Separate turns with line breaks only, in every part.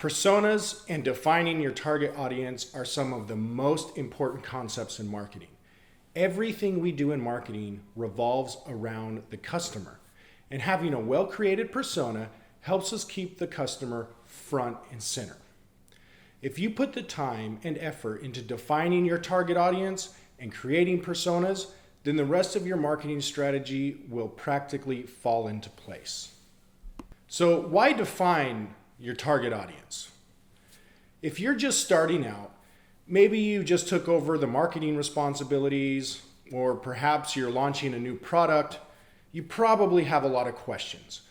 Personas and defining your target audience are some of the most important concepts in marketing. Everything we do in marketing revolves around the customer, and having a well-created persona helps us keep the customer front and center. If you put the time and effort into defining your target audience and creating personas, then the rest of your marketing strategy will practically fall into place. So why define your target audience? If you're just starting out, maybe you just took over the marketing responsibilities, or perhaps you're launching a new product, you probably have a lot of questions.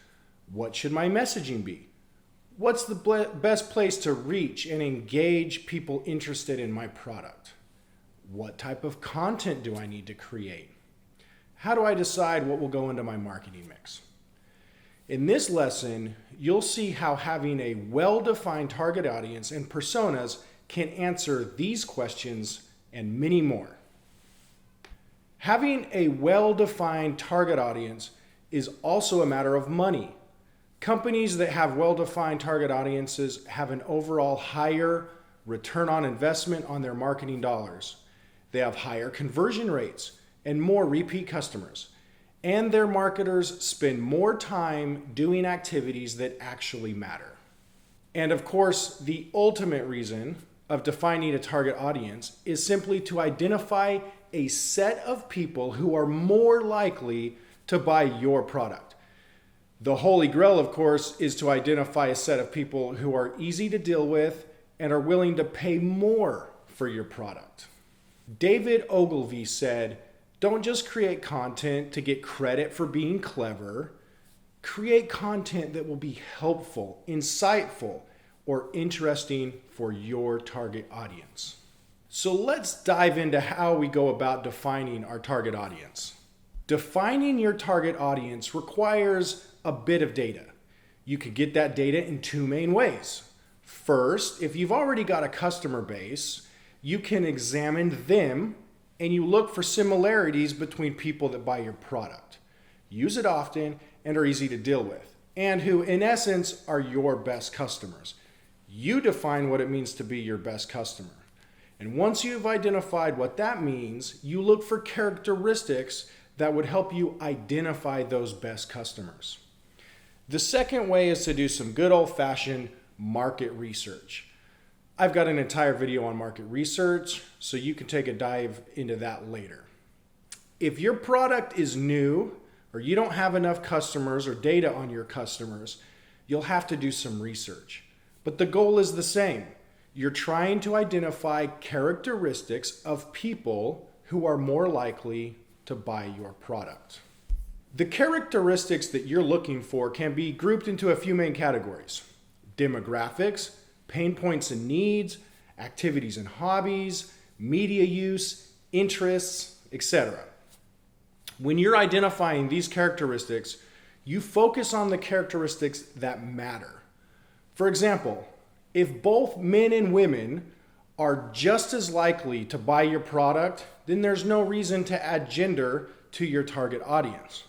What should my messaging be? What's the best place to reach and engage people interested in my product? What type of content do I need to create? How do I decide what will go into my marketing mix? In this lesson, you'll see how having a well-defined target audience and personas can answer these questions and many more. Having a well-defined target audience is also a matter of money. Companies that have well-defined target audiences have an overall higher return on investment on their marketing dollars. They have higher conversion rates and more repeat customers. And their marketers spend more time doing activities that actually matter. And of course, the ultimate reason of defining a target audience is simply to identify a set of people who are more likely to buy your product. The holy grail, of course, is to identify a set of people who are easy to deal with and are willing to pay more for your product. David Ogilvy said, "Don't just create content to get credit for being clever. Create content that will be helpful, insightful, or interesting for your target audience." So let's dive into how we go about defining our target audience. Defining your target audience requires a bit of data. You could get that data in two main ways. First, if you've already got a customer base, you can examine them and you look for similarities between people that buy your product, use it often, and are easy to deal with, and who in essence are your best customers. You define what it means to be your best customer. And once you've identified what that means, you look for characteristics that would help you identify those best customers. The second way is to do some good old-fashioned market research. I've got an entire video on market research, so you can take a dive into that later. If your product is new or you don't have enough customers or data on your customers, you'll have to do some research. But the goal is the same. You're trying to identify characteristics of people who are more likely to buy your product. The characteristics that you're looking for can be grouped into a few main categories: demographics, pain points and needs, activities and hobbies, media use, interests, etc. When you're identifying these characteristics, you focus on the characteristics that matter. For example, if both men and women are just as likely to buy your product, then there's no reason to add gender to your target audience.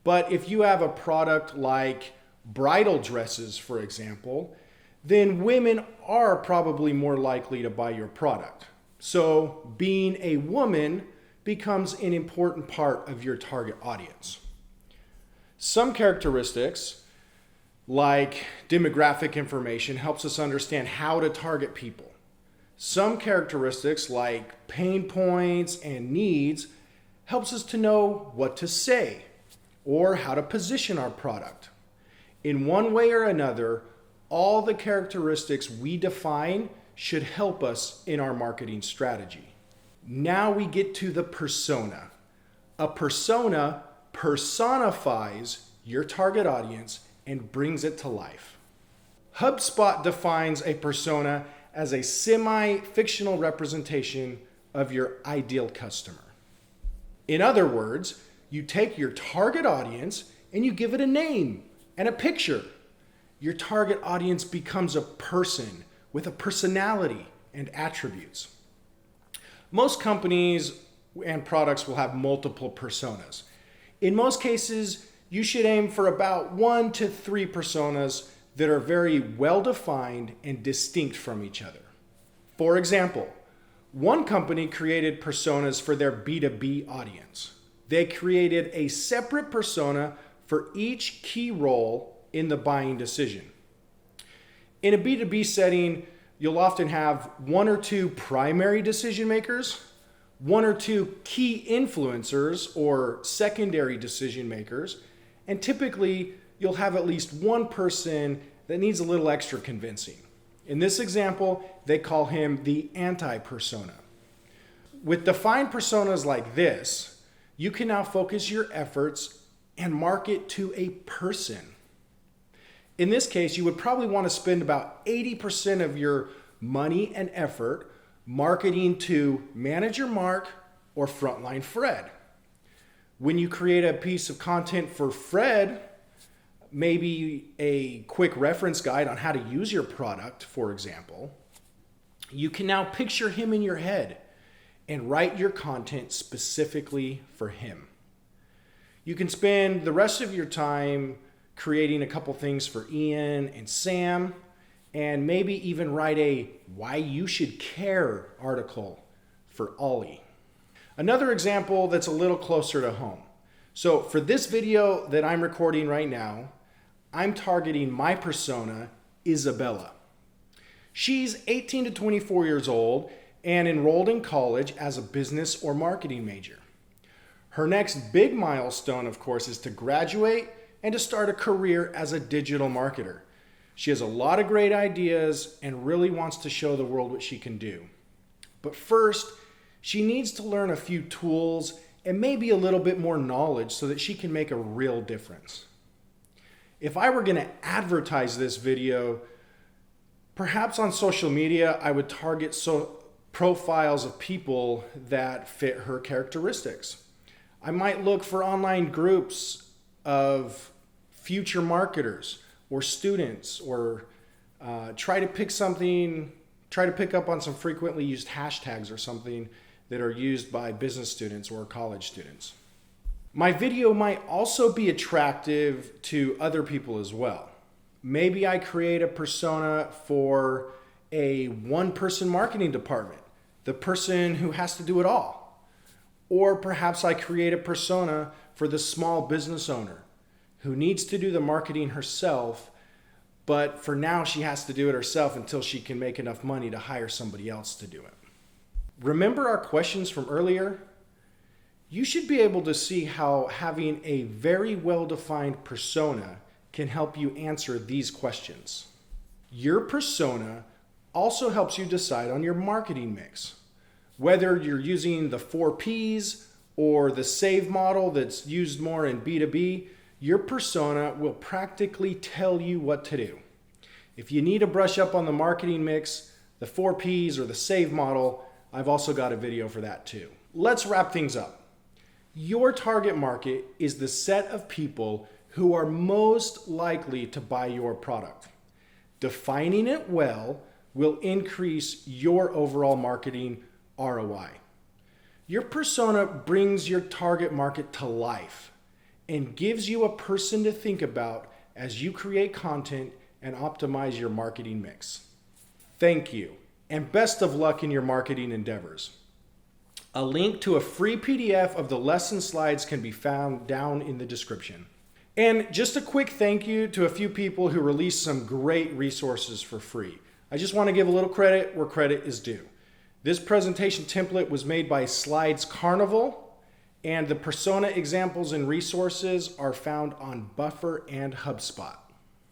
But if you have a product like bridal dresses, for example, then women are probably more likely to buy your product. So being a woman becomes an important part of your target audience. Some characteristics, like demographic information, helps us understand how to target people. Some characteristics, like pain points and needs, helps us to know what to say or how to position our product. In one way or another, all the characteristics we define should help us in our marketing strategy. Now we get to the persona. A persona personifies your target audience and brings it to life. HubSpot defines a persona as a semi-fictional representation of your ideal customer. In other words, you take your target audience and you give it a name and a picture. Your target audience becomes a person with a personality and attributes. Most companies and products will have multiple personas. In most cases, you should aim for about 1 to 3 personas that are very well defined and distinct from each other. For example, one company created personas for their B2B audience. They created a separate persona for each key role in the buying decision. In a B2B setting, you'll often have one or two primary decision makers, one or two key influencers or secondary decision makers, and typically you'll have at least one person that needs a little extra convincing. In this example, they call him the anti-persona. With defined personas like this, you can now focus your efforts and market to a person. In this case, you would probably want to spend about 80% of your money and effort marketing to Manager Mark or Frontline Fred. When you create a piece of content for Fred, maybe a quick reference guide on how to use your product, for example, you can now picture him in your head and write your content specifically for him. You can spend the rest of your time creating a couple things for Ian and Sam, and maybe even write a why you should care article for Ollie. Another example that's a little closer to home. So for this video that I'm recording right now, I'm targeting my persona, Isabella. She's 18 to 24 years old and enrolled in college as a business or marketing major. Her next big milestone, of course, is to graduate and to start a career as a digital marketer. She has a lot of great ideas and really wants to show the world what she can do. But first, she needs to learn a few tools and maybe a little bit more knowledge so that she can make a real difference. If I were going to advertise this video, perhaps on social media, I would target profiles of people that fit her characteristics. I might look for online groups of future marketers or students, or try to pick up on some frequently used hashtags or something that are used by business students or college students. My video might also be attractive to other people as well. Maybe I create a persona for a one-person marketing department, the person who has to do it all. Or perhaps I create a persona for the small business owner who needs to do the marketing herself, but for now she has to do it herself until she can make enough money to hire somebody else to do it. Remember our questions from earlier? You should be able to see how having a very well-defined persona can help you answer these questions. Your persona also helps you decide on your marketing mix. Whether you're using the 4 Ps or the SAVE model that's used more in B2B, your persona will practically tell you what to do. If you need to brush up on the marketing mix, the 4 Ps or the SAVE model, I've also got a video for that too. Let's wrap things up. Your target market is the set of people who are most likely to buy your product. Defining it well will increase your overall marketing ROI. Your persona brings your target market to life and gives you a person to think about as you create content and optimize your marketing mix. Thank you, and best of luck in your marketing endeavors. A link to a free PDF of the lesson slides can be found down in the description. And just a quick thank you to a few people who released some great resources for free. I just want to give a little credit where credit is due. This presentation template was made by Slides Carnival, and the persona examples and resources are found on Buffer and HubSpot.